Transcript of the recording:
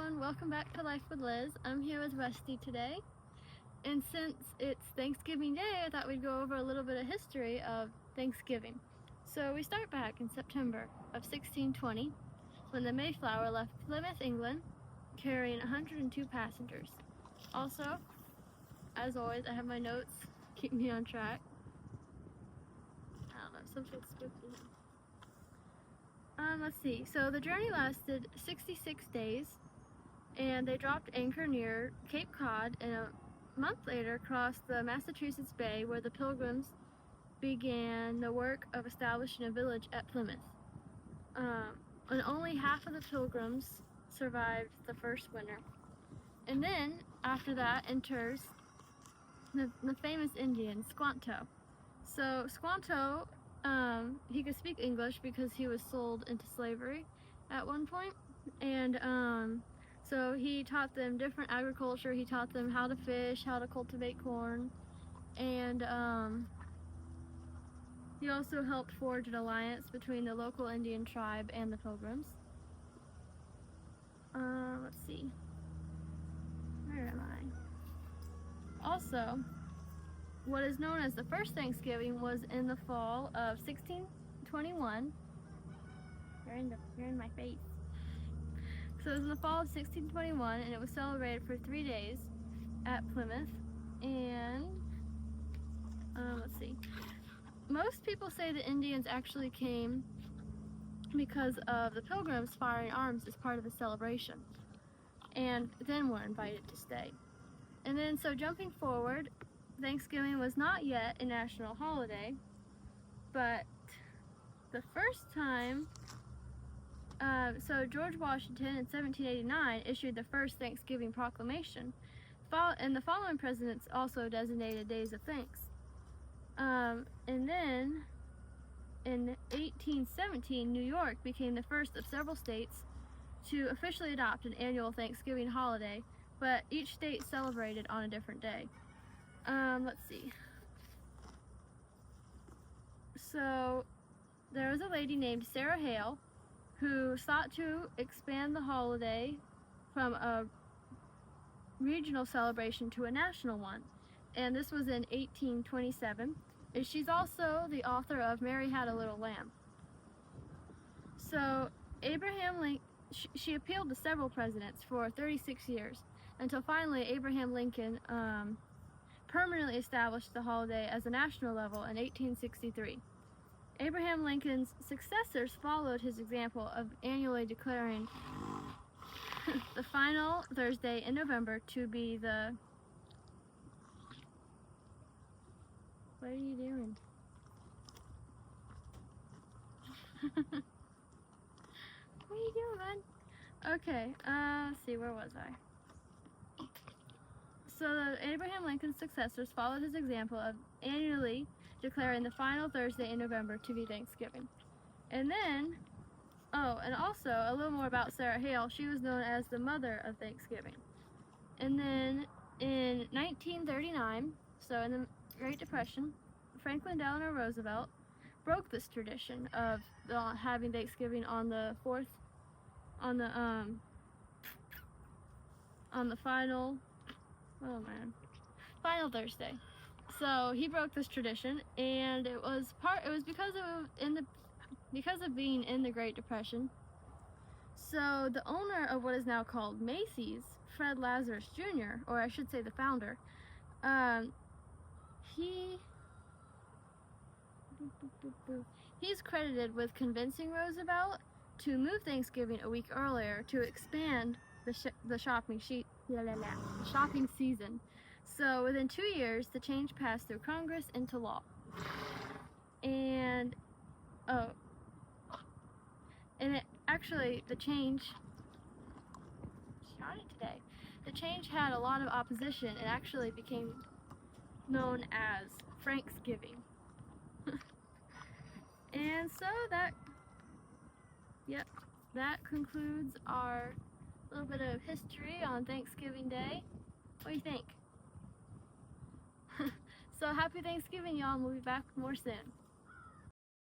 everyone, welcome back to Life with Liz. I'm here with Rusty today, and since it's Thanksgiving Day, I thought we'd go over a little bit of history of Thanksgiving. So we start back in September of 1620, when the Mayflower left Plymouth, England, carrying 102 passengers. Also, as always, I have my notes, keep me on track. I don't know, something's spooky. Let's see. So the journey lasted 66 days, and they dropped anchor near Cape Cod, and a month later crossed the Massachusetts Bay, where the Pilgrims began the work of establishing a village at Plymouth. And only half of the Pilgrims survived the first winter. And then, after that, enters the famous Indian, Squanto. So Squanto, he could speak English because he was sold into slavery at one point, and so he taught them different agriculture. He taught them how to fish, how to cultivate corn, and he also helped forge an alliance between the local Indian tribe and the Pilgrims. Let's see, where am I? Also, what is known as the first Thanksgiving was in the fall of 1621. You're in my face. So it was in the fall of 1621, and it was celebrated for 3 days at Plymouth. And let's see. Most people say the Indians actually came because of the Pilgrims firing arms as part of the celebration, and then were invited to stay. And then, so jumping forward, Thanksgiving was not yet a national holiday, but the first time, so George Washington in 1789 issued the first Thanksgiving proclamation, and the following presidents also designated days of thanks. And then in 1817, New York became the first of several states to officially adopt an annual Thanksgiving holiday, but each state celebrated on a different day. Let's see. So there was a lady named Sarah Hale who sought to expand the holiday from a regional celebration to a national one, and this was in 1827. And she's also the author of Mary Had a Little Lamb. So Abraham Lincoln, she appealed to several presidents for 36 years, until finally Abraham Lincoln permanently established the holiday as a national level in 1863. Abraham Lincoln's successors followed his example of annually declaring the final Thursday in November to be the... What are you doing? What are you doing, bud? Okay, let's see, where was I? So Abraham Lincoln's successors followed his example of annually declaring the final Thursday in November to be Thanksgiving. And then, and also a little more about Sarah Hale. She was known as the mother of Thanksgiving. And then in 1939, so in the Great Depression, Franklin Delano Roosevelt broke this tradition of having Thanksgiving on the final Thursday. So he broke this tradition, and it was because of being in the Great Depression. So the owner of what is now called Macy's, Fred Lazarus Jr., or I should say the founder, he's credited with convincing Roosevelt to move Thanksgiving a week earlier to expand the shopping season. So within 2 years, the change passed through Congress into law. And the change had a lot of opposition and actually became known as Franksgiving. And so that concludes our little bit of history on Thanksgiving Day. What do you think? So happy Thanksgiving, y'all, and we'll be back more soon.